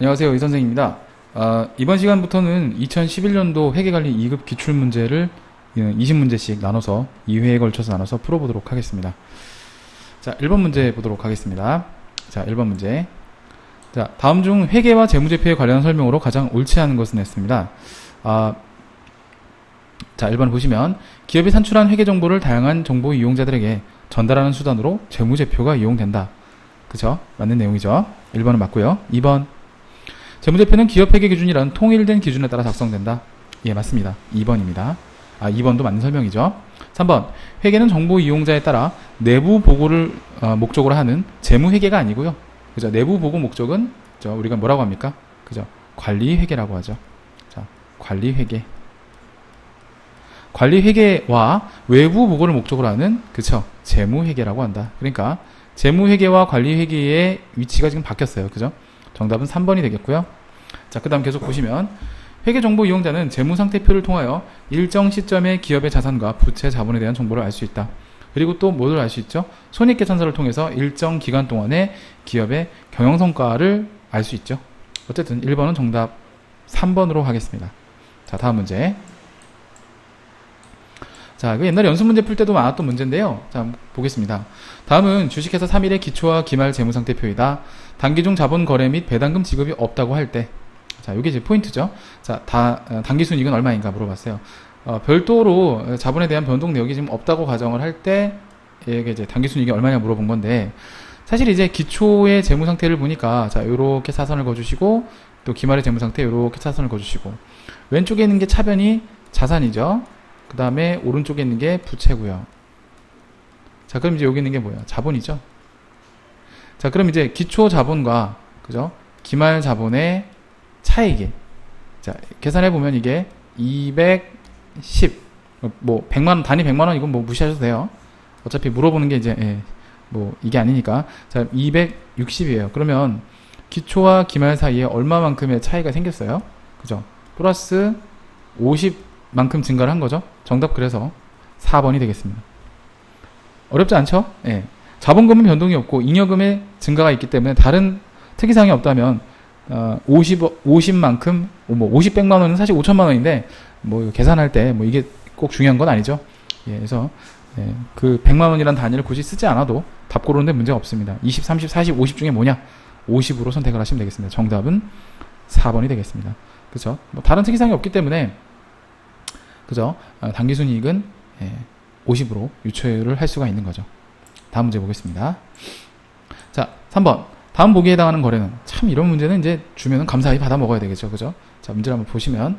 안녕하세요. 이선생입니다. 이번 시간부터는 2011년도 회계관리 2급 기출문제를 20문제씩 나눠서 2회에 걸쳐서 나눠서 풀어보도록 하겠습니다. 자, 1번 문제 보도록 하겠습니다. 자, 1번 문제. 자, 다음 중 회계와 재무제표에 관련한 설명으로 가장 옳지 않은 것은 했습니다. 자, 1번 보시면 기업이 산출한 회계 정보를 다양한 정보 이용자들에게 전달하는 수단으로 재무제표가 이용된다. 그쵸? 맞는 내용이죠. 1번은 맞고요. 2번 재무제표는 기업 회계 기준이라는 통일된 기준에 따라 작성된다. 예, 맞습니다. 2번입니다. 2번도 맞는 설명이죠. 3번 회계는 정보 이용자에 따라 내부 보고를 목적으로 하는 재무회계가 아니고요. 그죠? 내부 보고 목적은 우리가 뭐라고 합니까? 그죠? 관리회계라고 하죠. 자, 관리회계. 관리회계와 외부 보고를 목적으로 하는 그쵸? 재무회계라고 한다. 그러니까 재무회계와 관리회계의 위치가 지금 바뀌었어요. 그죠? 정답은 3번이 되겠고요. 자, 그 다음 계속 보시면 회계정보 이용자는 재무상태표를 통하여 일정 시점의 기업의 자산과 부채 자본에 대한 정보를 알 수 있다. 그리고 또 뭐를 알 수 있죠? 손익계산서를 통해서 일정 기간 동안의 기업의 경영성과를 알 수 있죠. 어쨌든 1번은 정답 3번으로 하겠습니다. 자, 다음 문제. 자, 그 옛날에 연습문제 풀 때도 많았던 문제인데요. 자, 보겠습니다. 다음은 주식회사 3일의 기초와 기말 재무상태표이다. 단기 중 자본 거래 및 배당금 지급이 없다고 할 때. 자, 이게 이제 포인트죠. 자, 단기 순이익은 얼마인가 물어봤어요. 별도로 자본에 대한 변동 내역이 지금 없다고 가정을 할 때, 이게 이제 단기 순이익이 얼마냐 물어본 건데, 사실 이제 기초의 재무 상태를 보니까, 자, 요렇게 사선을 그어주시고, 또 기말의 재무 상태 요렇게 사선을 그어주시고, 왼쪽에 있는 게 차변이 자산이죠. 그 다음에 오른쪽에 있는 게 부채고요. 자, 그럼 이제 여기 있는 게 뭐야? 자본이죠. 자, 그럼 이제 기초 자본과, 그죠? 기말 자본의 차익이. 자, 계산해 보면 이게 210, 뭐 100만원, 단위 100만원 이건 뭐 무시하셔도 돼요. 어차피 물어보는 게 이제, 뭐 이게 아니니까. 자, 260이에요. 그러면 기초와 기말 사이에 얼마만큼의 차이가 생겼어요? 그죠? 플러스 50만큼 증가를 한 거죠. 정답 그래서 4번이 되겠습니다. 어렵지 않죠? 예. 자본금은 변동이 없고 잉여금의 증가가 있기 때문에 다른 특이사항이 없다면 50만큼 뭐 50, 100만 원은 사실 5천만 원인데 뭐 계산할 때 뭐 이게 꼭 중요한 건 아니죠. 예, 그래서 그 100만 원이라는 단위를 굳이 쓰지 않아도 답 고르는데 문제가 없습니다. 20, 30, 40, 50 중에 뭐냐? 50으로 선택을 하시면 되겠습니다. 정답은 4번이 되겠습니다. 그렇죠? 뭐 다른 특이사항이 없기 때문에 그죠? 단기순이익은 50으로 유추를 할 수가 있는 거죠. 다음 문제 보겠습니다. 자, 3번. 다음 보기에 해당하는 거래는 참 이런 문제는 이제 주면은 감사히 받아 먹어야 되겠죠. 그죠? 자, 문제를 한번 보시면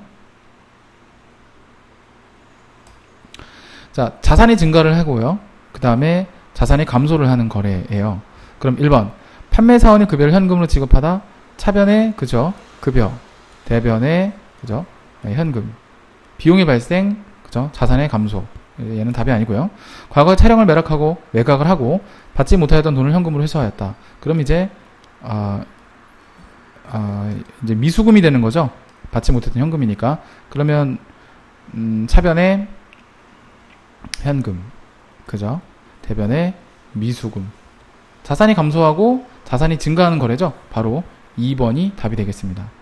자, 자산이 증가를 하고요. 그 다음에 자산이 감소를 하는 거래예요. 그럼 1번. 판매 사원이 급여를 현금으로 지급하다 차변에 그죠? 급여, 대변에 그죠? 현금. 비용의 발생, 그죠? 자산의 감소. 얘는 답이 아니고요. 과거에 차량을 매각을 하고 받지 못하였던 돈을 현금으로 회수하였다. 그럼 이제 이제 미수금이 되는 거죠. 받지 못했던 현금이니까. 그러면 차변에 현금, 그죠? 대변에 미수금. 자산이 감소하고 자산이 증가하는 거래죠. 바로 2번이 답이 되겠습니다.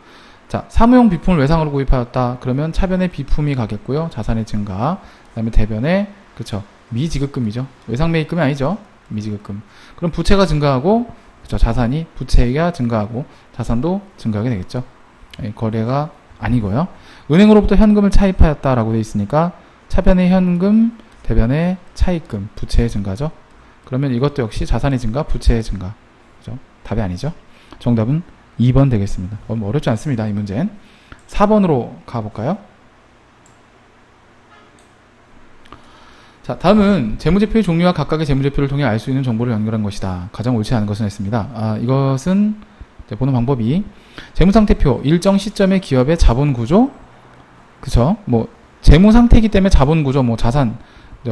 자, 사무용 비품을 외상으로 구입하였다. 그러면 차변에 비품이 가겠고요. 자산의 증가. 그 다음에 대변에, 그쵸. 미지급금이죠. 외상 매입금이 아니죠. 미지급금. 그럼 부채가 증가하고, 그쵸. 자산이, 부채가 증가하고, 자산도 증가하게 되겠죠. 거래가 아니고요. 은행으로부터 현금을 차입하였다라고 되어 있으니까, 차변의 현금, 대변의 차입금, 부채의 증가죠. 그러면 이것도 역시 자산의 증가, 부채의 증가. 그죠? 답이 아니죠. 정답은 2번 되겠습니다. 뭐 어렵지 않습니다. 이 문제는. 4번으로 가볼까요? 자, 다음은 재무제표의 종류와 각각의 재무제표를 통해 알 수 있는 정보를 연결한 것이다. 가장 옳지 않은 것은 했습니다. 이것은 보는 방법이 재무상태표, 일정 시점의 기업의 자본구조, 그쵸? 뭐 재무상태이기 때문에 자본구조, 뭐 자산,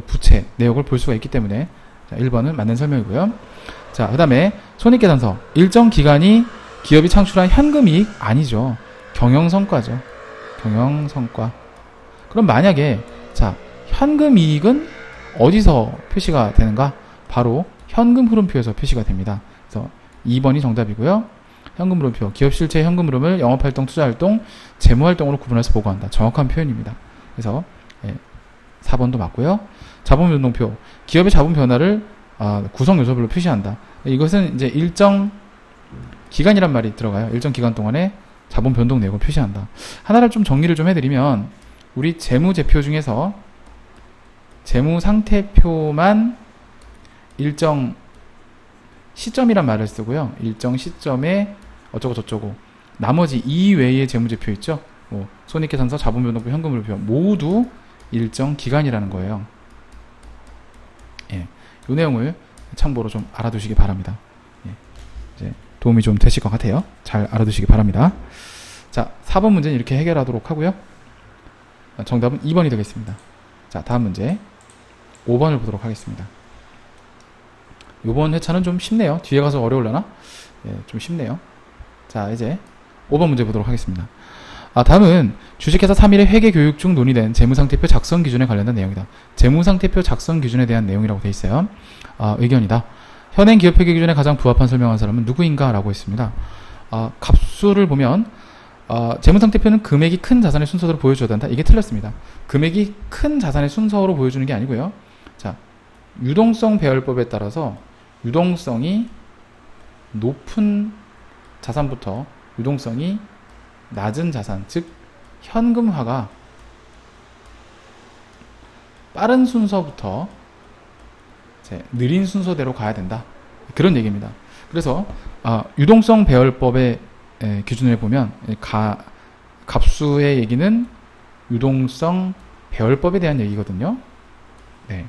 부채, 내역을 볼 수가 있기 때문에 자, 1번은 맞는 설명이고요. 자, 그 다음에 손익계산서, 일정 기간이 기업이 창출한 현금이익 아니죠. 경영성과죠. 경영성과. 그럼 만약에 자, 현금이익은 어디서 표시가 되는가? 바로 현금 흐름표에서 표시가 됩니다. 그래서 2번이 정답이고요. 현금 흐름표, 기업 실제 현금 흐름을 영업활동, 투자활동, 재무활동으로 구분해서 보고한다. 정확한 표현입니다. 그래서 4번도 맞고요. 자본 변동표, 기업의 자본 변화를 구성 요소별로 표시한다. 이것은 이제 일정 기간이란 말이 들어가요. 일정 기간 동안에 자본 변동 내역을 표시한다. 하나를 좀 정리를 좀 해드리면, 우리 재무제표 중에서 재무상태표만 일정 시점이란 말을 쓰고요. 일정 시점에 어쩌고 저쩌고, 나머지 이외의 재무제표 있죠. 뭐 손익계산서, 자본변동표, 현금흐름표 모두 일정 기간이라는 거예요. 이 내용을 참고로 좀 알아두시기 바랍니다. 이제 도움이 좀 되실 것 같아요. 잘 알아두시기 바랍니다. 자, 4번 문제는 이렇게 해결하도록 하고요. 정답은 2번이 되겠습니다. 자, 다음 문제 5번을 보도록 하겠습니다. 이번 회차는 좀 쉽네요. 뒤에 가서 어려울려나? 좀 쉽네요. 자, 이제 5번 문제 보도록 하겠습니다. 다음은 주식회사 3일의 회계 교육 중 논의된 재무상태표 작성 기준에 관련된 내용이다. 재무상태표 작성 기준에 대한 내용이라고 되어 있어요. 의견이다. 현행 기업 회계 기준에 가장 부합한 설명한 사람은 누구인가? 라고 했습니다. 값수를 보면 재무상태표는 금액이 큰 자산의 순서대로 보여줘야 된다. 이게 틀렸습니다. 금액이 큰 자산의 순서로 보여주는 게 아니고요. 자, 유동성 배열법에 따라서 유동성이 높은 자산부터 유동성이 낮은 자산, 즉 현금화가 빠른 순서부터 느린 순서대로 가야 된다. 그런 얘기입니다. 그래서 유동성 배열법의 기준을 보면 값수의 얘기는 유동성 배열법에 대한 얘기거든요. 네.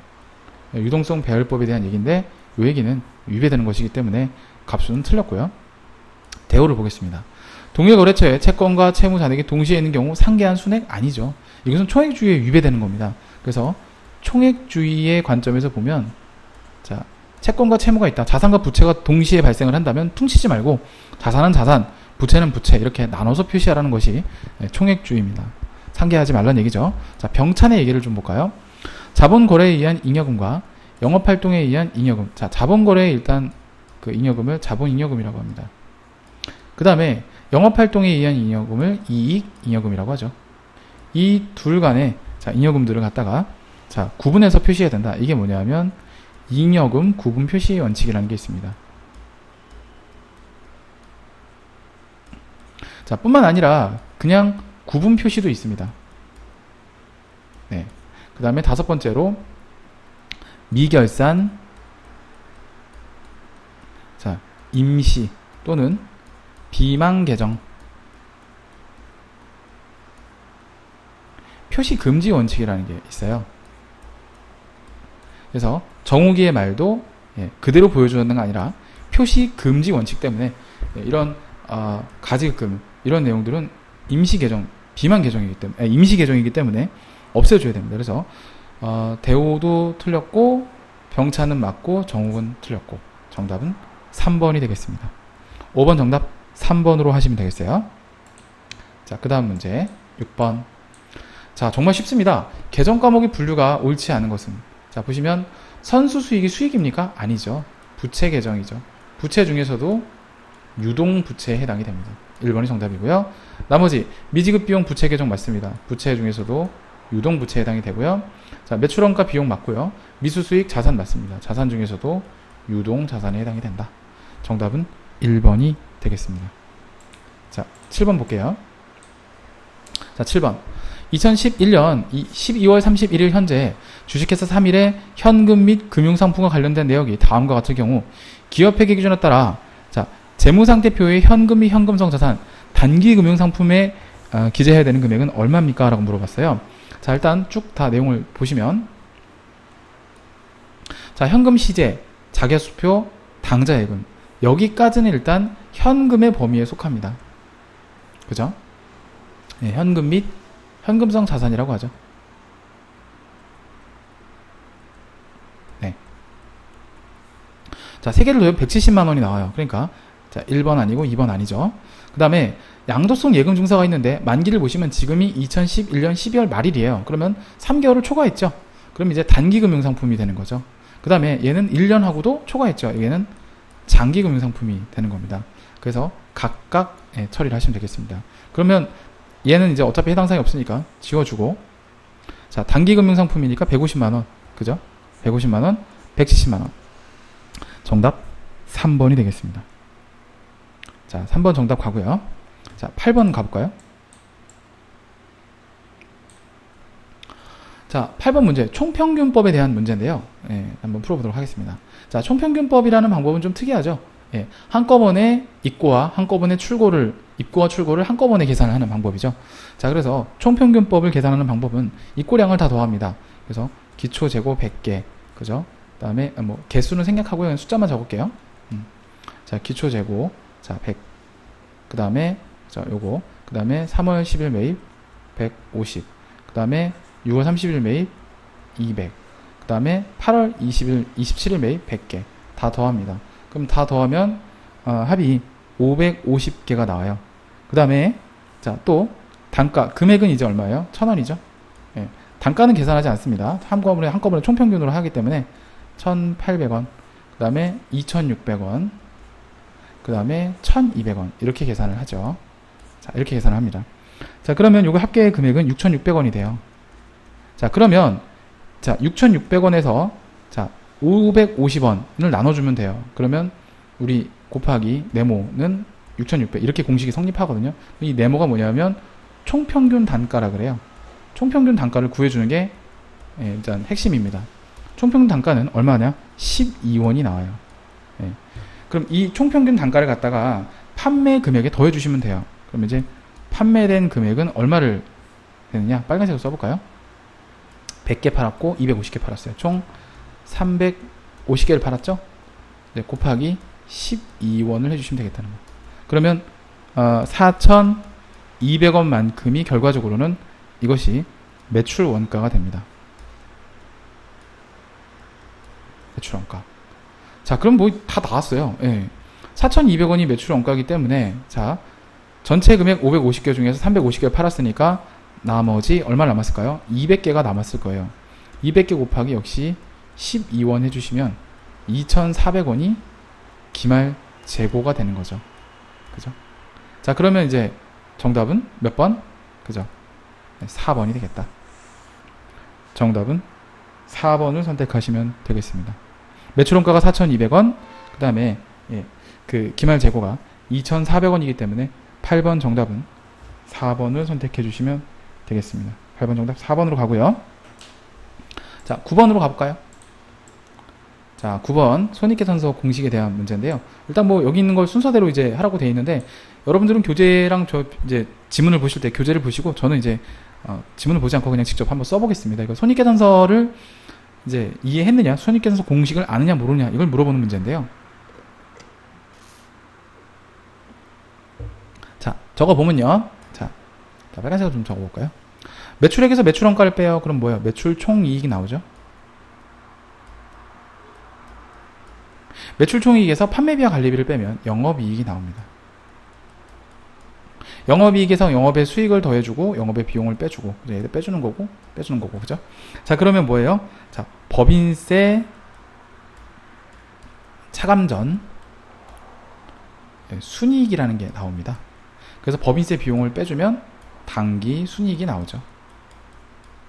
유동성 배열법에 대한 얘기인데 이 얘기는 위배되는 것이기 때문에 값수는 틀렸고요. 대우를 보겠습니다. 동일 거래처에 채권과 채무 잔액이 동시에 있는 경우 상계한 순액 아니죠. 이것은 총액주의에 위배되는 겁니다. 그래서 총액주의의 관점에서 보면, 자, 채권과 채무가 있다. 자산과 부채가 동시에 발생을 한다면 퉁치지 말고 자산은 자산, 부채는 부채 이렇게 나눠서 표시하라는 것이 총액주의입니다. 상계하지 말라는 얘기죠. 자, 병찬의 얘기를 좀 볼까요? 자본거래에 의한 잉여금과 영업활동에 의한 잉여금. 자, 자본거래에 일단 그 잉여금을 자본잉여금이라고 합니다. 그 다음에 영업활동에 의한 잉여금을 이익잉여금이라고 하죠. 이 둘 간의 잉여금들을 갖다가 구분해서 표시해야 된다. 이게 뭐냐면 잉여금 구분 표시 원칙이라는 게 있습니다. 자, 뿐만 아니라 그냥 구분 표시도 있습니다. 네. 그 다음에 5번째로 미결산, 임시 또는 비망 계정, 표시 금지 원칙이라는 게 있어요. 그래서 정우기의 말도 그대로 보여주는 게 아니라 표시 금지 원칙 때문에 이런 가지금 이런 내용들은 임시 계정, 비망 계정이기 때문에 임시 계정이기 때문에 없애줘야 됩니다. 그래서 대우도 틀렸고 병차는 맞고 정욱은 틀렸고 정답은 3번이 되겠습니다. 5번 정답 3번으로 하시면 되겠어요. 자, 그 다음 문제 6번. 자, 정말 쉽습니다. 계정 과목의 분류가 옳지 않은 것은, 자, 보시면 선수 수익이 수익입니까? 아니죠. 부채 계정이죠. 부채 중에서도 유동 부채에 해당이 됩니다. 1번이 정답이고요. 나머지 미지급 비용 부채 계정 맞습니다. 부채 중에서도 유동 부채에 해당이 되고요. 자, 매출원가 비용 맞고요. 미수 수익 자산 맞습니다. 자산 중에서도 유동 자산에 해당이 된다. 정답은 1번이 되겠습니다. 자, 7번 볼게요. 자, 7번. 2011년 12월 31일 현재 주식회사 3일의 현금 및 금융상품과 관련된 내역이 다음과 같을 경우 기업 회계 기준에 따라, 자, 재무상태표의 현금 및 현금성 자산 단기 금융상품에 기재해야 되는 금액은 얼마입니까? 라고 물어봤어요. 자, 일단 쭉 다 내용을 보시면, 자, 현금 시제, 자기수표, 당좌예금 여기까지는 일단 현금의 범위에 속합니다. 그죠? 네, 현금 및 현금성 자산이라고 하죠. 네. 자, 세 개를 더하면 170만 원이 나와요. 그러니까 자, 1번 아니고 2번 아니죠. 그 다음에 양도성 예금 증서가 있는데 만기를 보시면 지금이 2011년 12월 말일이에요. 그러면 3개월을 초과했죠. 그럼 이제 단기 금융상품이 되는 거죠. 그 다음에 얘는 1년하고도 초과했죠. 얘는 장기금융상품이 되는 겁니다. 그래서 각각 처리를 하시면 되겠습니다. 그러면 얘는 이제 어차피 해당 사항이 없으니까 지워주고, 자, 단기금융상품이니까 150만원, 그죠? 150만원, 170만원. 정답 3번이 되겠습니다. 자, 3번 정답 가고요. 자, 8번 가볼까요? 자, 8번 문제, 총평균법에 대한 문제인데요. 한번 풀어보도록 하겠습니다. 자, 총평균법이라는 방법은 좀 특이하죠. 한꺼번에 입고와 한꺼번에 입고와 출고를 한꺼번에 계산을 하는 방법이죠. 자, 그래서 총평균법을 계산하는 방법은 입고량을 다 더합니다. 그래서 기초 재고 100개, 그죠? 그 다음에 개수는 생략하고요. 숫자만 적을게요. 자, 기초 재고, 자, 100. 그 다음에, 자, 요거. 그 다음에 3월 10일 매입 150. 그 다음에 6월 30일 매입 200. 그 다음에 8월 27일 매입 100개. 다 더합니다. 그럼 다 더하면, 합이 550개가 나와요. 그 다음에, 자, 또, 단가, 금액은 이제 얼마예요? 1000원이죠? 예. 단가는 계산하지 않습니다. 한꺼번에 총평균으로 하기 때문에 1800원, 그 다음에 2600원, 그 다음에 1200원. 이렇게 계산을 하죠. 자, 이렇게 계산을 합니다. 자, 그러면 요거 합계 금액은 6600원이 돼요. 자, 그러면, 자, 6600원에서, 자, 550원을 나눠주면 돼요. 그러면, 우리 곱하기 네모는 6600. 이렇게 공식이 성립하거든요. 이 네모가 뭐냐면, 총평균 단가라 그래요. 총평균 단가를 구해주는 게, 일단 핵심입니다. 총평균 단가는 얼마냐? 12원이 나와요. 그럼 이 총평균 단가를 갖다가 판매 금액에 더해주시면 돼요. 그럼 이제, 판매된 금액은 얼마를 되느냐? 빨간색으로 써볼까요? 100개 팔았고 250개 팔았어요. 총 350개를 팔았죠? 네, 곱하기 12원을 해주시면 되겠다는 거예요. 그러면 4,200원만큼이 결과적으로는 이것이 매출 원가가 됩니다. 매출 원가. 자, 그럼 뭐 다 나왔어요. 4,200원이 매출 원가이기 때문에, 자, 전체 금액 550개 중에서 350개를 팔았으니까 나머지 얼마 남았을까요? 200개가 남았을 거예요. 200개 곱하기 역시 12원 해주시면 2,400원이 기말 재고가 되는 거죠. 그죠? 자, 그러면 이제 정답은 몇 번? 그죠? 4번이 되겠다. 정답은 4번을 선택하시면 되겠습니다. 매출원가가 4,200원, 그 다음에 그 기말 재고가 2,400원이기 때문에 8번 정답은 4번을 선택해 주시면 되겠습니다. 8번 정답 4번으로 가고요. 자, 9번으로 가볼까요? 자, 9번 손익계산서 공식에 대한 문제인데요. 일단 뭐 여기 있는 걸 순서대로 이제 하라고 되어 있는데, 여러분들은 교재랑 저 이제 지문을 보실 때 교재를 보시고, 저는 이제 지문을 보지 않고 그냥 직접 한번 써보겠습니다. 이거 손익계산서를 이제 이해했느냐, 손익계산서 공식을 아느냐 모르냐, 이걸 물어보는 문제인데요. 자, 적어보면요. 자, 빨간색으로 좀 적어볼까요? 매출액에서 매출원가를 빼요. 그럼 뭐예요? 매출 총이익이 나오죠. 매출 총이익에서 판매비와 관리비를 빼면 영업이익이 나옵니다. 영업이익에서 영업의 수익을 더해주고 영업의 비용을 빼주고, 그죠? 빼주는 거고 그죠? 자, 그러면 뭐예요? 자, 법인세 차감전 순이익이라는 게 나옵니다. 그래서 법인세 비용을 빼주면 당기 순이익이 나오죠.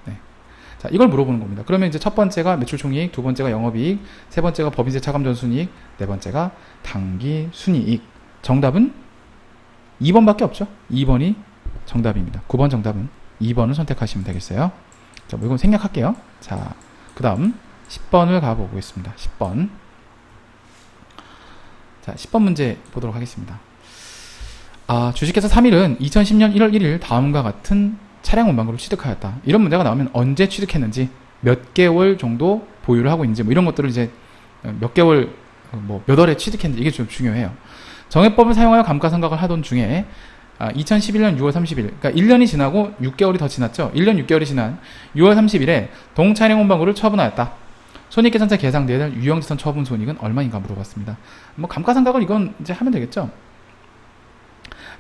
네. 자, 이걸 물어보는 겁니다. 그러면 이제 첫 번째가 매출 총이익, 두 번째가 영업이익, 세 번째가 법인세 차감전 순이익, 네 번째가 당기 순이익. 정답은 2번밖에 없죠. 2번이 정답입니다. 9번 정답은 2번을 선택하시면 되겠어요. 자, 뭐 이건 생략할게요. 자, 그 다음 10번을 가보겠습니다. 10번. 자, 10번 문제 보도록 하겠습니다. 주식회사 3일은 2010년 1월 1일 다음과 같은 차량 운반고를 취득하였다. 이런 문제가 나오면 언제 취득했는지, 몇 개월 정도 보유를 하고 있는지, 뭐 이런 것들을 이제 몇 개월, 몇 월에 취득했는지, 이게 좀 중요해요. 정해법을 사용하여 감가상각을 하던 중에 2011년 6월 30일, 그러니까 1년이 지나고 6개월이 더 지났죠. 1년 6개월이 지난 6월 30일에 동차량 운반고를 처분하였다. 손익계산서 계상되어야 될 유형지선 처분 손익은 얼마인가 물어봤습니다. 뭐 감가상각을 이건 이제 하면 되겠죠.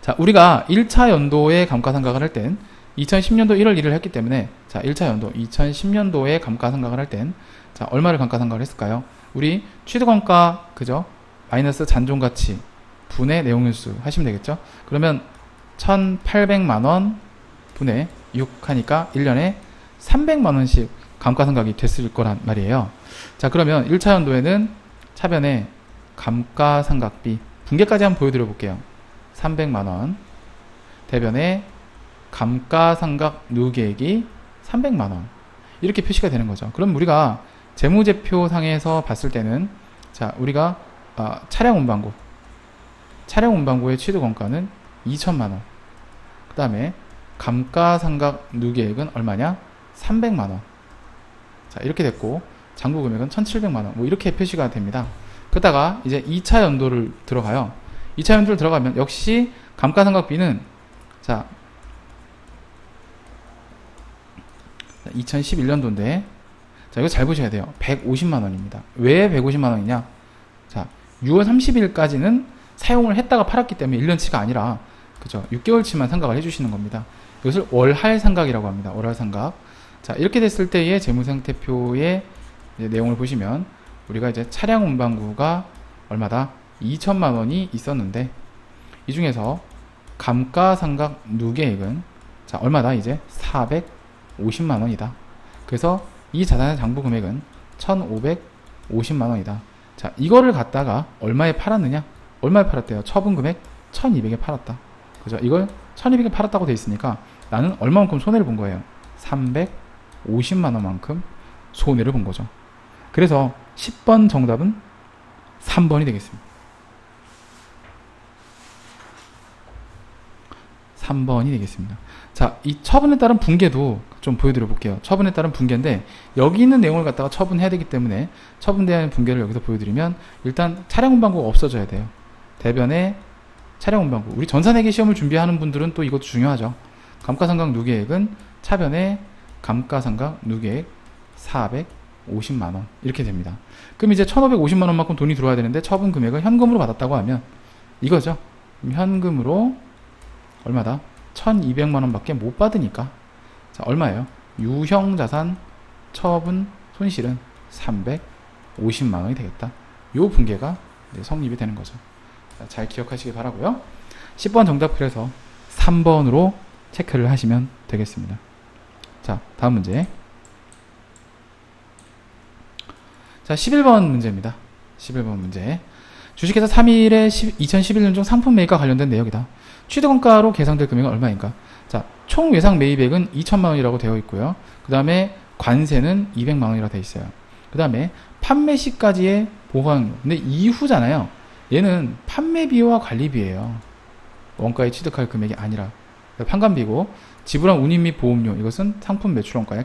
자, 우리가 1차 연도에 감가상각을 할 땐 2010년도 1월 1일 했기 때문에, 자, 1차 연도 2010년도에 감가상각을 할 땐, 자, 얼마를 감가상각을 했을까요? 우리 취득원가, 그죠? 마이너스 잔존가치 분의 내용일수 하시면 되겠죠. 그러면 1,800만원 분의 6 하니까 1년에 300만원씩 감가상각이 됐을 거란 말이에요. 자, 그러면 1차 연도에는 차변에 감가상각비 분계까지 한번 보여드려 볼게요. 300만원 대변에 감가상각 누계액이 300만원 이렇게 표시가 되는 거죠. 그럼 우리가 재무제표상에서 봤을 때는 자, 우리가 차량 운반고의 취득원가는 2천만원, 그 다음에 감가상각 누계액은 얼마냐? 300만원. 자, 이렇게 됐고 장부금액은 1,700만원 뭐 이렇게 표시가 됩니다. 그러다가 이제 2차 연도를 들어가요. 2차 연도를 들어가면 역시 감가상각비는 자 2011년도인데 자, 이거 잘 보셔야 돼요. 150만원입니다. 왜 150만원이냐? 자, 6월 30일까지는 사용을 했다가 팔았기 때문에 1년치가 아니라 그죠? 6개월치만 상각을 해주시는 겁니다. 이것을 월할 상각이라고 합니다. 월할 상각. 자, 이렇게 됐을 때의 재무상태표의 내용을 보시면 우리가 이제 차량 운반구가 얼마다? 2천만원이 있었는데 이 중에서 감가상각 누계액은 자, 얼마다? 이제 450만원이다. 그래서 이 자산의 장부금액은 1,550만원이다. 자, 이거를 갖다가 얼마에 팔았느냐? 얼마에 팔았대요? 처분금액 1,200에 팔았다. 그죠? 이걸 1,200에 팔았다고 돼 있으니까 나는 얼마만큼 손해를 본 거예요? 350만원만큼 손해를 본 거죠. 그래서 10번 정답은 3번이 되겠습니다. 3번이 되겠습니다. 자, 이 처분에 따른 분계도 좀 보여드려 볼게요. 처분에 따른 분계인데 여기 있는 내용을 갖다가 처분해야 되기 때문에 처분대한 분계를 여기서 보여드리면 일단 차량 운반구가 없어져야 돼요. 대변에 차량 운반구. 우리 전산회계 시험을 준비하는 분들은 또 이것도 중요하죠. 감가상각 누계액은 차변에 감가상각 누계액 450만원 이렇게 됩니다. 그럼 이제 1,550만원만큼 돈이 들어와야 되는데 처분 금액을 현금으로 받았다고 하면 이거죠. 현금으로 얼마다? 1,200만원밖에 못 받으니까 자, 얼마예요? 유형자산 처분 손실은 350만원이 되겠다. 요 분계가 성립이 되는 거죠. 자, 잘 기억하시기 바라고요. 10번 정답 그래서 3번으로 체크를 하시면 되겠습니다. 자, 다음 문제. 자, 11번 문제입니다. 11번 문제. 주식회사 3일에 2011년 중 상품 매입과 관련된 내역이다. 취득원가로 계상될 금액은 얼마인가? 자, 총 예상 매입액은 2천만원이라고 되어 있고요. 그 다음에 관세는 200만원이라고 되어 있어요. 그 다음에 판매 시까지의 보호학료. 근데 이후잖아요. 얘는 판매비와 관리비예요. 원가에 취득할 금액이 아니라 판관비고 지불한 운임 및 보험료 이것은 상품 매출원가의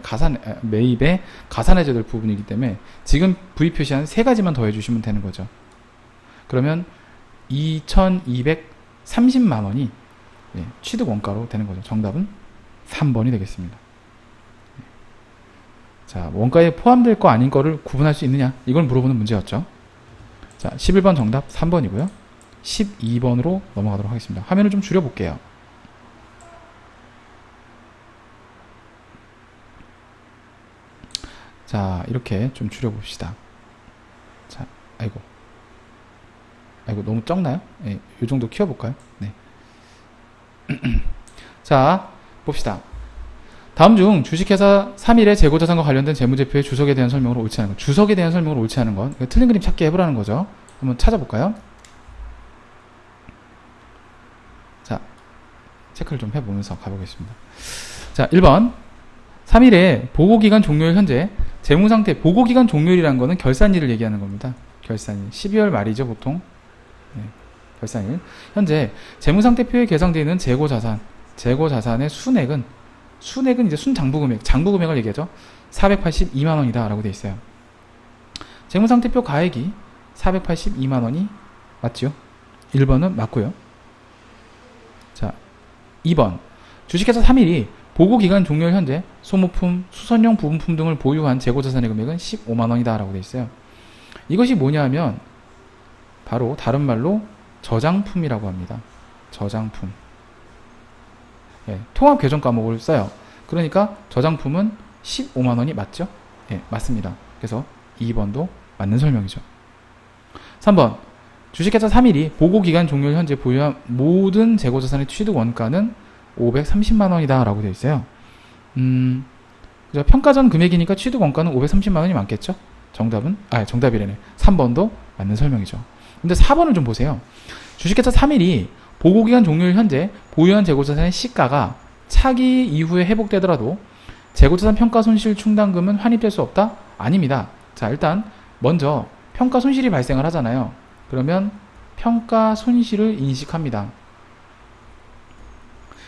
매입에 가산해져야 될 부분이기 때문에 지금 부의 표시한 세 가지만 더해 주시면 되는 거죠. 그러면 2,230만원이 취득 원가로 되는 거죠. 정답은 3번이 되겠습니다. 자, 원가에 포함될 거 아닌 거를 구분할 수 있느냐? 이걸 물어보는 문제였죠. 자, 11번 정답 3번이고요. 12번으로 넘어가도록 하겠습니다. 화면을 좀 줄여볼게요. 자, 이렇게 좀 줄여봅시다. 자, 아이고 너무 적나요? 네, 이 정도 키워볼까요? 네. 자, 봅시다. 다음 중 주식회사 3일의 재고자산과 관련된 재무제표의 주석에 대한 설명으로 옳지 않은 것. 주석에 대한 설명으로 옳지 않은 것. 틀린 그림 찾기 해보라는 거죠. 한번 찾아볼까요? 자, 체크를 좀 해보면서 가보겠습니다. 자, 1번. 3일의 보고기간 종료일 현재 재무상태, 보고기간 종료일이라는 거는 결산일을 얘기하는 겁니다. 결산일. 12월 말이죠, 보통. 네, 결산일. 현재 재무상태표에 계상되어 있는 재고자산의 순액은 이제 순장부금액, 장부금액을 얘기하죠. 482만원이다 라고 되어 있어요. 재무상태표 가액이 482만원이 맞죠? 1번은 맞고요. 자, 2번. 주식회사 3일이 보고기간 종료일 현재 소모품, 수선용 부분품 등을 보유한 재고자산의 금액은 15만원이다 라고 되어 있어요. 이것이 뭐냐 하면 바로 다른 말로 저장품이라고 합니다. 저장품. 예, 통합계정 과목을 써요. 그러니까 저장품은 15만원이 맞죠? 예, 맞습니다. 그래서 2번도 맞는 설명이죠. 3번. 주식회사 3일이 보고기간 종료일 현재 보유한 모든 재고자산의 취득 원가는 530만원이다 라고 되어 있어요. 그죠? 평가 전 금액이니까 취득 원가는 530만원이 많겠죠? 정답이래네. 3번도 맞는 설명이죠. 근데 4번을 좀 보세요. 주식회사 3일이 보고기간 종료일 현재 보유한 재고자산의 시가가 차기 이후에 회복되더라도 재고자산 평가 손실 충당금은 환입될 수 없다? 아닙니다. 자, 일단 먼저 평가 손실이 발생을 하잖아요. 그러면 평가 손실을 인식합니다.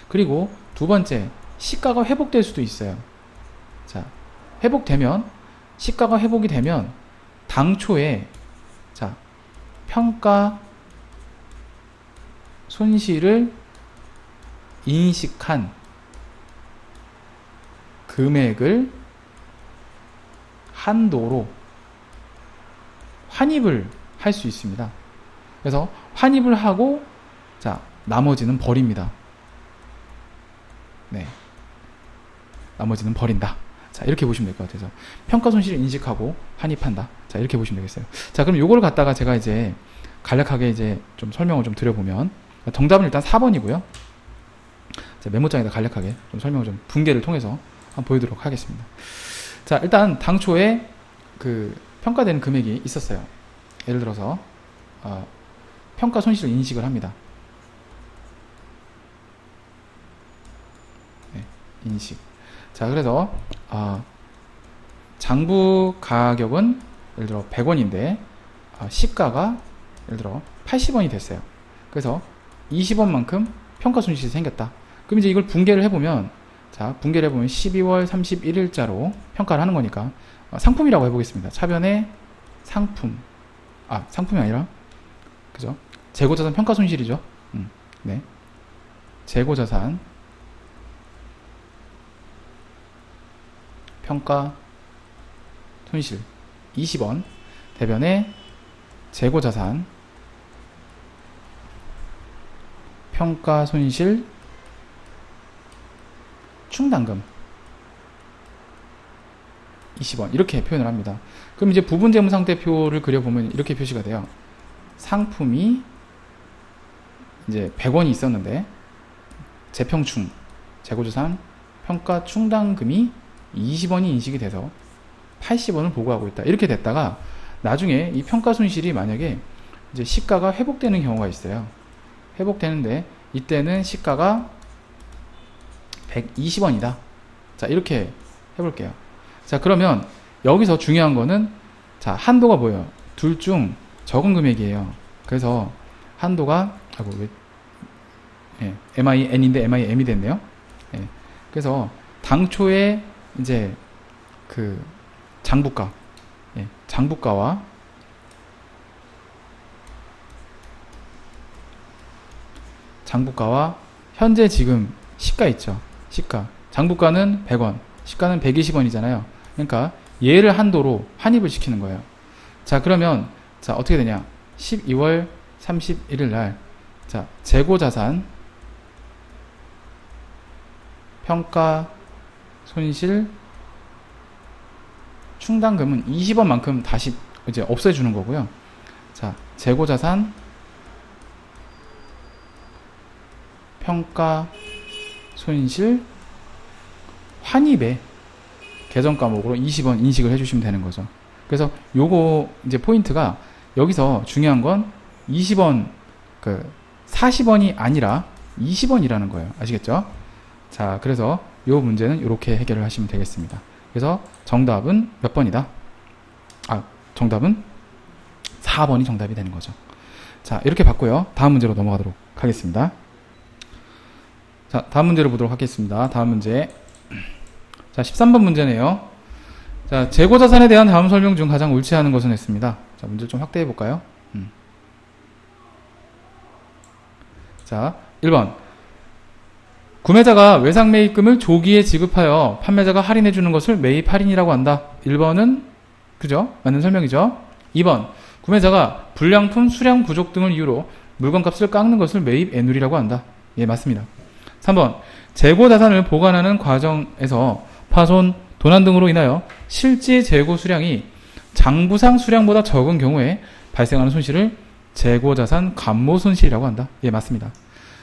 그리고 두 번째, 시가가 회복될 수도 있어요. 자, 시가가 회복이 되면 당초에 자, 평가 손실을 인식한 금액을 한도로 환입을 할 수 있습니다. 그래서 환입을 하고 자, 나머지는 버립니다. 네. 나머지는 버린다. 자, 이렇게 보시면 될 것 같아서 평가 손실을 인식하고 환입한다. 자, 이렇게 보시면 되겠어요. 자, 그럼 요거를 갖다가 제가 이제 간략하게 이제 좀 설명을 좀 드려보면 정답은 일단 4번이고요. 자, 메모장에다 간략하게 좀 설명을 좀 분개를 통해서 한번 보여드리도록 하겠습니다. 자, 일단 당초에 그 평가되는 금액이 있었어요. 예를 들어서 평가 손실을 인식을 합니다. 네, 인식. 자, 그래서 장부 가격은 예를 들어 100원인데 시가가 예를 들어 80원이 됐어요. 그래서 20원만큼 평가 손실이 생겼다. 그럼 이제 이걸 분개를 해보면, 자, 분개를 해보면 12월 31일자로 평가를 하는 거니까 상품이라고 해보겠습니다. 차변의 상품. 상품이 아니라, 그죠? 재고자산 평가 손실이죠. 네. 재고자산 평가 손실 20원 대변의 재고자산 평가 손실 충당금 20원 이렇게 표현을 합니다. 그럼 이제 부분재무상태표를 그려보면 이렇게 표시가 돼요. 상품이 이제 100원이 있었는데 재평충 재고자산 평가 충당금이 20원이 인식이 돼서 80원을 보고하고 있다. 이렇게 됐다가 나중에 이 평가 손실이 만약에 이제 시가가 회복되는 경우가 있어요. 회복되는데 이때는 시가가 120원이다. 자, 이렇게 해볼게요. 자, 그러면 여기서 중요한 거는 자, 한도가 뭐예요? 둘 중 적은 금액이에요. 그래서 한도가 MIN인데 MIM이 됐네요. 예, 그래서 당초에 이제 그 장부가, 장부가와 현재 지금 시가 있죠. 시가. 장부가는 100원, 시가는 120원이잖아요. 그러니까 얘를 한도로 환입을 시키는 거예요. 자, 그러면 자, 어떻게 되냐? 12월 31일 날 자, 재고자산 평가 손실 충당금은 20원만큼 다시 이제 없애주는 거고요. 자, 재고자산 평가 손실 환입에 계정 과목으로 20원 인식을 해주시면 되는 거죠. 그래서 요거 이제 포인트가 여기서 중요한 건 20원 40원이 아니라 20원이라는 거예요. 아시겠죠? 자, 그래서 요 문제는 이렇게 해결을 하시면 되겠습니다. 그래서 정답은 몇 번이다? 정답은 4번이 정답이 되는 거죠. 자, 이렇게 봤고요. 다음 문제로 넘어가도록 하겠습니다. 자, 다음 문제를 보도록 하겠습니다. 다음 문제. 자, 13번 문제네요. 자, 재고자산에 대한 다음 설명 중 가장 옳지 않은 것은 했습니다. 자, 문제를 좀 확대해 볼까요? 자, 1번. 구매자가 외상 매입금을 조기에 지급하여 판매자가 할인해 주는 것을 매입 할인이라고 한다. 1번은 그죠? 맞는 설명이죠. 2번. 구매자가 불량품, 수량 부족 등을 이유로 물건값을 깎는 것을 매입 애눌이라고 한다. 예, 맞습니다. 3번. 재고 자산을 보관하는 과정에서 파손, 도난 등으로 인하여 실제 재고 수량이 장부상 수량보다 적은 경우에 발생하는 손실을 재고자산 감모손실이라고 한다. 예, 맞습니다.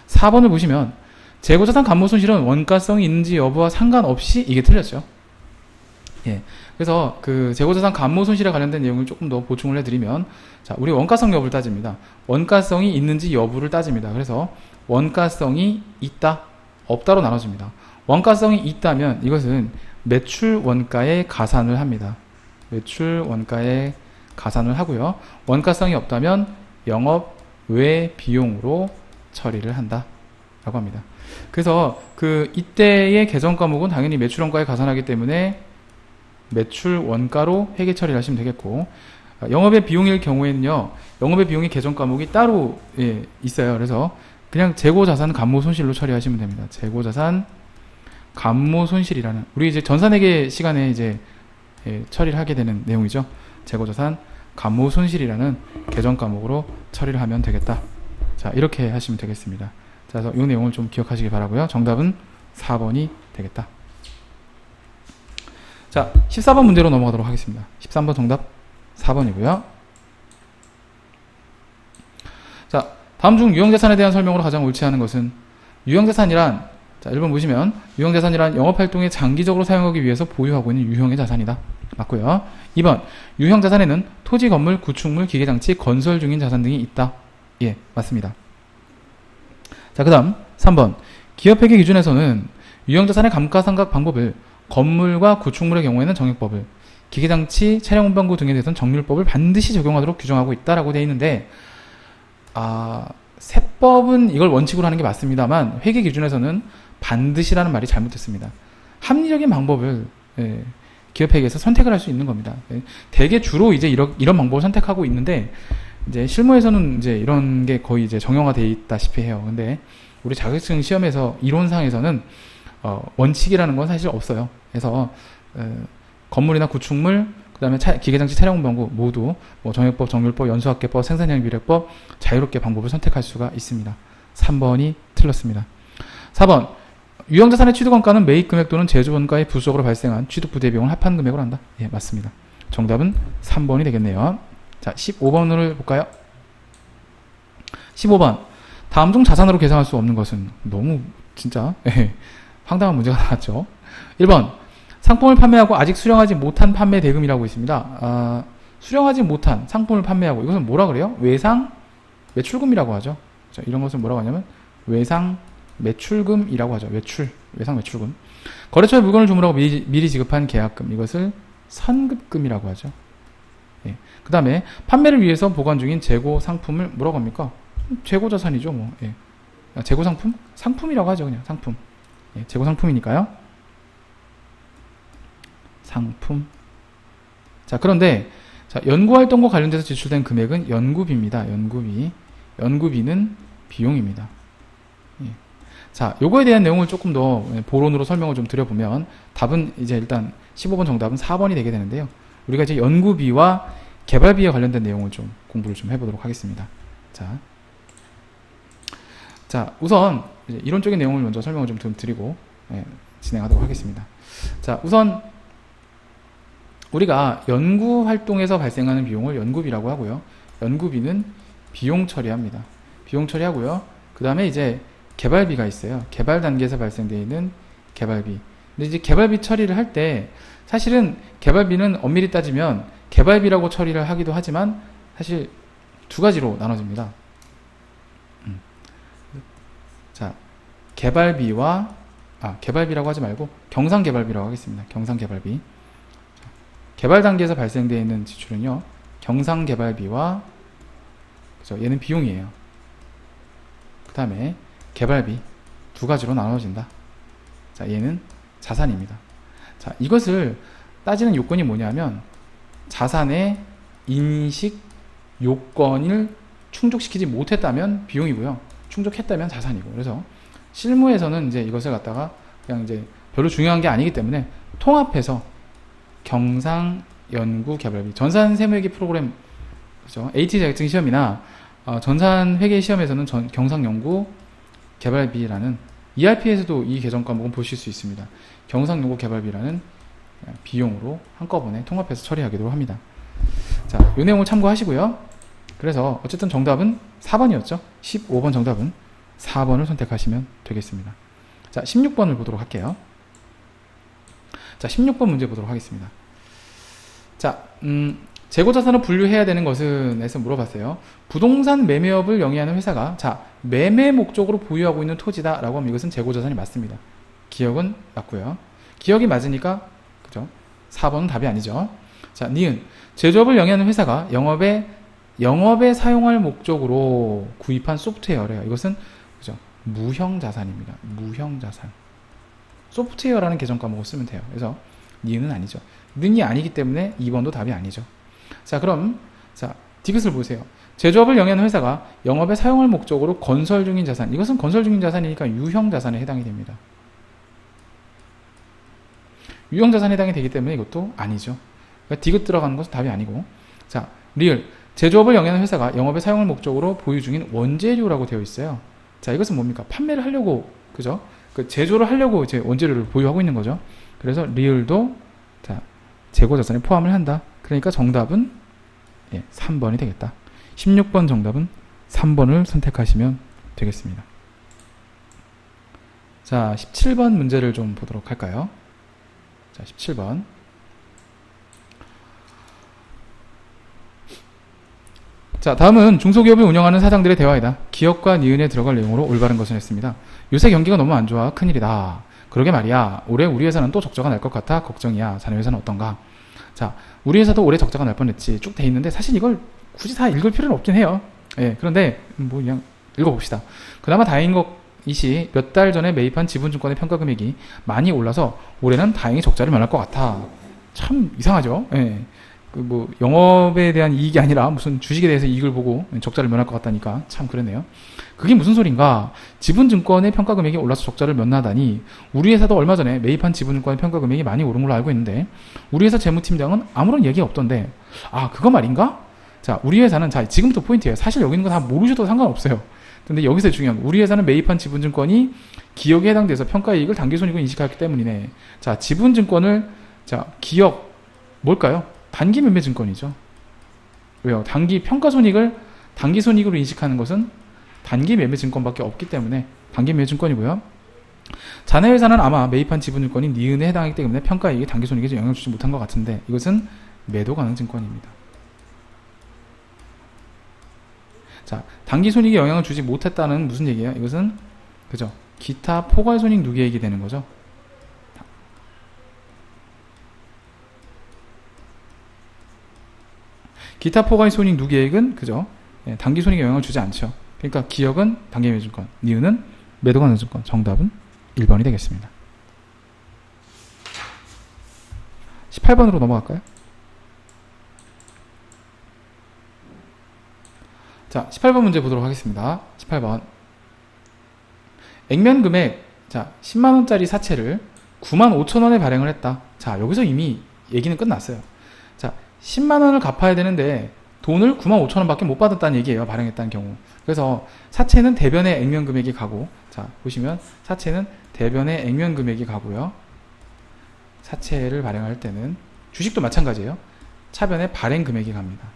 4번을 보시면 재고자산 감모손실은 원가성이 있는지 여부와 상관없이 이게 틀렸죠. 예. 그래서 그 재고자산 감모손실에 관련된 내용을 조금 더 보충을 해드리면, 자, 우리 원가성 여부를 따집니다. 원가성이 있는지 여부를 따집니다. 그래서 원가성이 있다, 없다로 나눠집니다. 원가성이 있다면 이것은 매출 원가에 가산을 합니다. 매출 원가에 가산을 하고요. 원가성이 없다면 영업 외 비용으로 처리를 한다 라고 합니다. 그래서 그 이때의 계정 과목은 당연히 매출 원가에 가산하기 때문에 매출 원가로 회계 처리를 하시면 되겠고, 영업의 비용일 경우에는요, 영업의 비용의 계정 과목이 따로 있어요. 그래서 그냥 재고자산 감모손실로 처리하시면 됩니다. 재고자산 감모손실이라는, 우리 이제 전산회계 시간에 이제 처리를 하게 되는 내용이죠. 재고자산 감모손실이라는 계정 과목으로 처리를 하면 되겠다. 자, 이렇게 하시면 되겠습니다. 자, 그래서 이 내용을 좀 기억하시기 바라고요. 정답은 4번이 되겠다. 자, 14번 문제로 넘어가도록 하겠습니다. 13번 정답 4번이고요. 자, 다음 중 유형자산에 대한 설명으로 가장 옳지 않은 것은, 유형자산이란, 자, 1번 보시면 유형자산이란 영업활동에 장기적으로 사용하기 위해서 보유하고 있는 유형의 자산이다. 맞고요. 2번, 유형자산에는 토지, 건물, 구축물, 기계장치, 건설 중인 자산 등이 있다. 예, 맞습니다. 자, 그 다음 3번, 기업회계 기준에서는 유형자산의 감가상각 방법을 건물과 구축물의 경우에는 정액법을, 기계장치, 차량 운반구 등에 대해서는 정률법을 반드시 적용하도록 규정하고 있다라고 되어 있는데, 세법은 이걸 원칙으로 하는 게 맞습니다만 회계 기준에서는 반드시라는 말이 잘못됐습니다. 합리적인 방법을 기업회계에서 선택을 할 수 있는 겁니다. 대개 주로 이제 이런 방법을 선택하고 있는데, 이제 실무에서는 이제 이런 게 거의 이제 정형화되어 있다시피 해요. 근데 우리 자격증 시험에서 이론상에서는 원칙이라는 건 사실 없어요. 그래서 건물이나 구축물, 그 다음에 기계장치, 차량 운반구 모두 뭐 정액법, 정률법, 연수학계법, 생산량 비례법 자유롭게 방법을 선택할 수가 있습니다. 3번이 틀렸습니다. 4번, 유형자산의 취득원가는 매입금액 또는 제조원가의 부수적으로 발생한 취득부대 비용을 합한 금액으로 한다. 예, 맞습니다. 정답은 3번이 되겠네요. 자, 15번을 볼까요? 15번, 다음 중 자산으로 계산할 수 없는 것은, 너무 진짜 황당한 문제가 나왔죠. 1번, 상품을 판매하고 아직 수령하지 못한 판매 대금이라고 있습니다. 수령하지 못한 상품을 판매하고, 이것은 뭐라 그래요? 외상 매출금이라고 하죠. 자, 이런 것을 뭐라고 하냐면 외상 매출금이라고 하죠. 외상 매출금. 거래처에 물건을 주문하고 미리 지급한 계약금, 이것을 선급금이라고 하죠. 예. 그 다음에 판매를 위해서 보관 중인 재고 상품을 뭐라고 합니까? 재고 자산이죠. 뭐. 예. 재고 상품? 상품이라고 하죠. 그냥 상품. 예. 재고 상품이니까요. 상품. 자, 그런데 자, 연구활동과 관련돼서 지출된 금액은 연구비입니다. 연구비는 비용입니다. 예. 자, 요거에 대한 내용을 조금 더 보론으로 설명을 좀 드려보면, 답은 이제 일단 15번 정답은 4번이 되게 되는데요. 우리가 이제 연구비와 개발비에 관련된 내용을 좀 공부를 좀 해보도록 하겠습니다. 자, 우선 이제 이론적인 내용을 먼저 설명을 좀 드리고 진행하도록 하겠습니다. 자, 우선 우리가 연구 활동에서 발생하는 비용을 연구비라고 하고요. 연구비는 비용 처리합니다. 비용 처리하고요. 그 다음에 이제 개발비가 있어요. 개발 단계에서 발생되어 있는 개발비. 근데 이제 개발비 처리를 할 때 사실은 개발비는 엄밀히 따지면 개발비라고 처리를 하기도 하지만 사실 두 가지로 나눠집니다. 자, 개발비와 개발비라고 하지 말고 경상개발비라고 하겠습니다. 경상개발비. 개발 단계에서 발생되어 있는 지출은요, 경상개발비와, 그죠? 얘는 비용이에요. 그 다음에 개발비 두 가지로 나눠진다. 자, 얘는 자산입니다. 자, 이것을 따지는 요건이 뭐냐면 자산의 인식 요건을 충족시키지 못했다면 비용이고요, 충족했다면 자산이고. 그래서 실무에서는 이제 이것을 갖다가 그냥 이제 별로 중요한 게 아니기 때문에 통합해서 경상연구개발비, 전산세무회계 프로그램, 그죠? AT 자격증 시험이나 전산회계 시험에서는 경상연구개발비라는, ERP에서도 이 계정 과목은 보실 수 있습니다. 경상연구개발비라는 비용으로 한꺼번에 통합해서 처리하기로 합니다. 자, 이 내용을 참고하시고요. 그래서 어쨌든 정답은 4번이었죠. 15번 정답은 4번을 선택하시면 되겠습니다. 자, 16번을 보도록 할게요. 자, 16번 문제 보도록 하겠습니다. 자, 재고자산을 분류해야 되는 것은 에서 물어봤어요. 부동산 매매업을 영위하는 회사가 자, 매매 목적으로 보유하고 있는 토지다 라고 하면 이것은 재고자산이 맞습니다. 기억은 맞고요. 기억이 맞으니까 그죠? 4번은 답이 아니죠. 자, 니은 제조업을 영위하는 회사가 영업에 사용할 목적으로 구입한 소프트웨어래요. 이것은 그죠? 무형자산입니다. 무형자산. 소프트웨어라는 계정 과목을 쓰면 돼요. 그래서 니은은 아니죠. 는이 아니기 때문에 2번도 답이 아니죠. 자, 그럼 자, 디귿을 보세요. 제조업을 영위하는 회사가 영업에 사용할 목적으로 건설 중인 자산. 이것은 건설 중인 자산이니까 유형자산에 해당이 됩니다. 유형자산에 해당이 되기 때문에 이것도 아니죠. 그러니까 디귿 들어가는 것은 답이 아니고. 자, 리을. 제조업을 영위하는 회사가 영업에 사용할 목적으로 보유 중인 원재료라고 되어 있어요. 자, 이것은 뭡니까? 판매를 하려고, 그죠? 그 제조를 하려고 이제 원재료를 보유하고 있는 거죠. 그래서 리을도 자, 재고자산에 포함을 한다. 그러니까 정답은 3번이 되겠다. 16번 정답은 3번을 선택하시면 되겠습니다. 자, 17번 문제를 좀 보도록 할까요? 자, 17번. 자, 다음은 중소기업을 운영하는 사장들의 대화이다. 기업과 니은에 들어갈 내용으로 올바른 것을 했습니다. 요새 경기가 너무 안 좋아. 큰일이다. 그러게 말이야. 올해 우리 회사는 또 적자가 날 것 같아. 걱정이야. 자네 회사는 어떤가? 자, 우리 회사도 올해 적자가 날 뻔했지. 쭉 돼 있는데 사실 이걸 굳이 다 읽을 필요는 없긴 해요. 예, 그런데 뭐 그냥 읽어봅시다. 그나마 다행인 것이시 몇 달 전에 매입한 지분증권의 평가 금액이 많이 올라서 올해는 다행히 적자를 면할 것 같아. 참 이상하죠. 예. 그 뭐 영업에 대한 이익이 아니라 무슨 주식에 대해서 이익을 보고 적자를 면할 것 같다니까 참 그랬네요. 그게 무슨 소린가? 지분증권의 평가 금액이 올라서 적자를 면하다니. 우리 회사도 얼마 전에 매입한 지분증권의 평가 금액이 많이 오른 걸로 알고 있는데 우리 회사 재무팀장은 아무런 얘기가 없던데. 아, 그거 말인가? 자, 우리 회사는 자, 지금부터 포인트예요. 사실 여기 있는 거 다 모르셔도 상관없어요. 근데 여기서 중요한 거, 우리 회사는 매입한 지분증권이 기억에 해당돼서 평가이익을 당기손익으로 인식하기 때문이네. 자, 지분증권을 자, 기억 뭘까요? 단기 매매 증권이죠. 왜요? 단기 평가손익을 단기손익으로 인식하는 것은 단기 매매 증권밖에 없기 때문에 단기 매매 증권이고요. 자네 회사는 아마 매입한 지분증권이 니은에 해당하기 때문에 평가이익이 단기손익에 영향을 주지 못한 것 같은데 이것은 매도 가능 증권입니다. 자, 단기손익에 영향을 주지 못했다는 무슨 얘기예요? 이것은 그죠? 기타 포괄손익 누계액이 되는 거죠. 기타 포괄손익 누계액은 그죠? 단기손익에 영향을 주지 않죠. 그러니까 기억은 단기 매매증권, 니은은 매도 가능 증권. 정답은 1번이 되겠습니다. 18번으로 넘어갈까요? 자, 18번 문제 보도록 하겠습니다. 18번. 액면 금액, 자, 10만원짜리 사채를 95,000원에 발행을 했다. 자, 여기서 이미 얘기는 끝났어요. 자, 10만원을 갚아야 되는데 돈을 95,000원 밖에 못 받았다는 얘기예요. 발행했다는 경우. 그래서 사채는 대변의 액면 금액이 가고, 자, 보시면 사채는 대변의 액면 금액이 가고요. 사채를 발행할 때는 주식도 마찬가지예요. 차변의 발행 금액이 갑니다.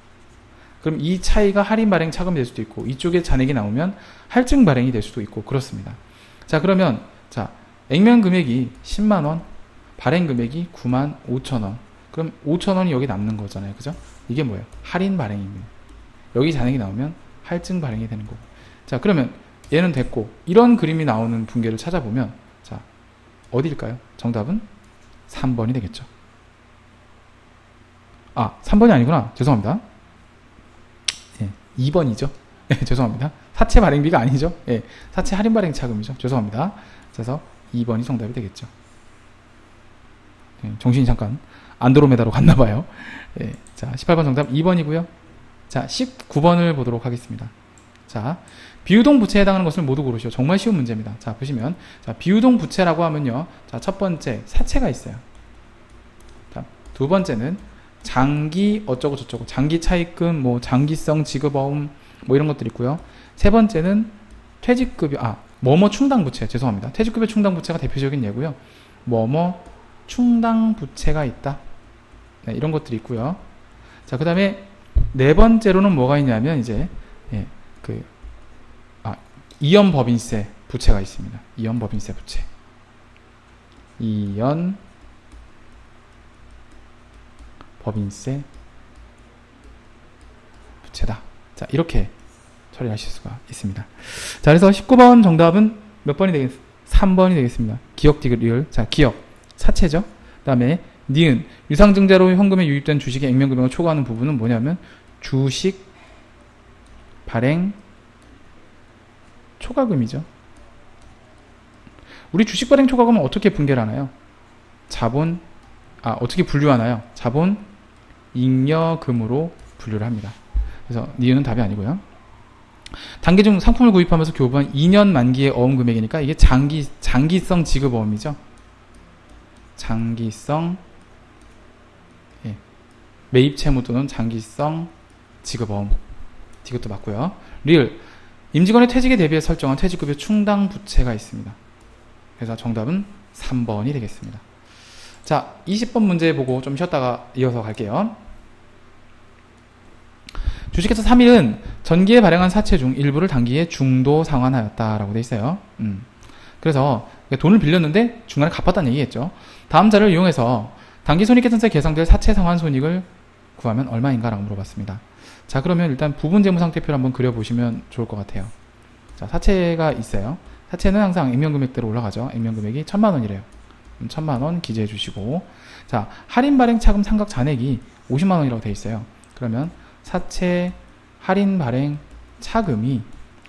그럼 이 차이가 할인 발행 차금이 될 수도 있고 이쪽에 잔액이 나오면 할증 발행이 될 수도 있고 그렇습니다. 자, 그러면 자, 액면 금액이 10만원, 발행 금액이 95,000원. 그럼 5,000원이 여기 남는 거잖아요. 그죠? 이게 뭐예요? 할인 발행입니다. 여기 잔액이 나오면 할증 발행이 되는 거고. 자, 그러면 얘는 됐고 이런 그림이 나오는 분계를 찾아보면 자, 어디일까요? 정답은 3번이 되겠죠. 아, 3번이 아니구나. 죄송합니다. 2번이죠. 죄송합니다. 사채 발행비가 아니죠. 사채 할인 발행 차금이죠. 죄송합니다. 그래서 2번이 정답이 되겠죠. 정신이 잠깐 안드로메다로 갔나봐요. 자, 18번 정답 2번이고요. 자, 19번을 보도록 하겠습니다. 자, 비유동 부채에 해당하는 것을 모두 고르시오. 정말 쉬운 문제입니다. 자, 보시면 자, 비유동 부채라고 하면요. 자, 첫 번째 사채가 있어요. 자, 두 번째는 장기 어쩌고 저쩌고 장기 차입금, 뭐 장기성 지급어음 뭐 이런 것들 있고요. 세 번째는 퇴직급여, 뭐뭐 충당부채, 죄송합니다. 퇴직급여 충당부채가 대표적인 예고요. 뭐뭐 충당부채가 있다. 네, 이런 것들이 있고요. 자, 그 다음에 네 번째로는 뭐가 있냐면 이제 예, 이연 법인세 부채가 있습니다. 이연 법인세 부채. 이연 법인세 부채다. 자, 이렇게 처리하실 수가 있습니다. 자, 그래서 19번 정답은 몇 번이 되겠습니까? 3번이 되겠습니다. 기억, 리을. 자, 기억. 사채죠. 그 다음에 니은. 유상증자로 현금에 유입된 주식의 액면금액을 초과하는 부분은 뭐냐면 주식 발행 초과금이죠. 우리 주식 발행 초과금은 어떻게 분개를 하나요? 어떻게 분류하나요? 자본 잉여금으로 분류를 합니다. 그래서 니은은 답이 아니고요. 단기 중 상품을 구입하면서 교부한 2년 만기의 어음 금액이니까 이게 장기성 지급어음이죠. 장기성 매입 채무 또는 장기성 지급어음. 이것도 맞고요. 리을. 임직원의 퇴직에 대비해 설정한 퇴직급여 충당 부채가 있습니다. 그래서 정답은 3번이 되겠습니다. 자, 20번 문제 보고 좀 쉬었다가 이어서 갈게요. 주식회사 3일은 전기에 발행한 사채 중 일부를 단기에 중도 상환하였다라고 돼 있어요. 그래서 돈을 빌렸는데 중간에 갚았다는 얘기겠죠. 다음 자를 이용해서 단기 손익계산서에 계상될 사채 상환 손익을 구하면 얼마인가라고 물어봤습니다. 자, 그러면 일단 부분 재무상태표를 한번 그려보시면 좋을 것 같아요. 자, 사채가 있어요. 사채는 항상 액면금액대로 올라가죠. 액면금액이 1000만원이래요. 1000만원 기재해 주시고, 자, 할인 발행 차금 상각 잔액이 50만원이라고 되어 있어요. 그러면 사채 할인 발행 차금이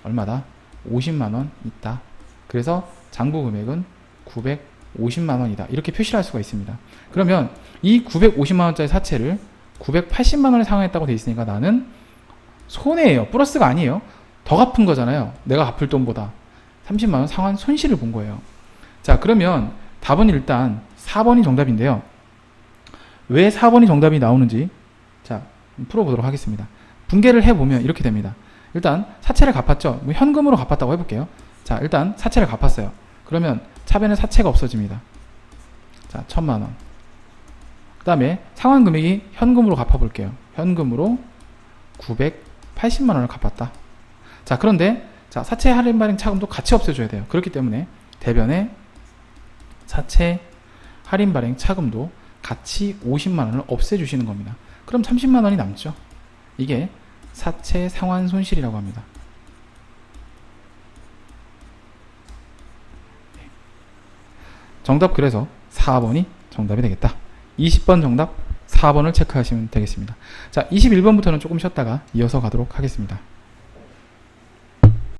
얼마다? 50만원 있다. 그래서 장부 금액은 950만원이다. 이렇게 표시를 할 수가 있습니다. 그러면 이 950만원짜리 사채를 980만원에 상환했다고 되어 있으니까 나는 손해예요. 플러스가 아니에요. 더 갚은 거잖아요. 내가 갚을 돈보다 30만원 상환 손실을 본 거예요. 자, 그러면 답은 일단 4번이 정답인데요. 왜 4번이 정답이 나오는지 자, 풀어보도록 하겠습니다. 분개를 해보면 이렇게 됩니다. 일단 사채를 갚았죠. 현금으로 갚았다고 해볼게요. 자, 일단 사채를 갚았어요. 그러면 차변에 사채가 없어집니다. 자, 1000만원. 그 다음에 상환 금액이 현금으로 갚아볼게요. 현금으로 980만원을 갚았다. 자, 그런데 자, 사채 할인 발행 차금도 같이 없애줘야 돼요. 그렇기 때문에 대변에 사채 할인 발행 차금도 같이 50만원을 없애주시는 겁니다. 그럼 30만원이 남죠. 이게 사채 상환 손실이라고 합니다. 정답, 그래서 4번이 정답이 되겠다. 20번 정답 4번을 체크하시면 되겠습니다. 자, 21번부터는 조금 쉬었다가 이어서 가도록 하겠습니다.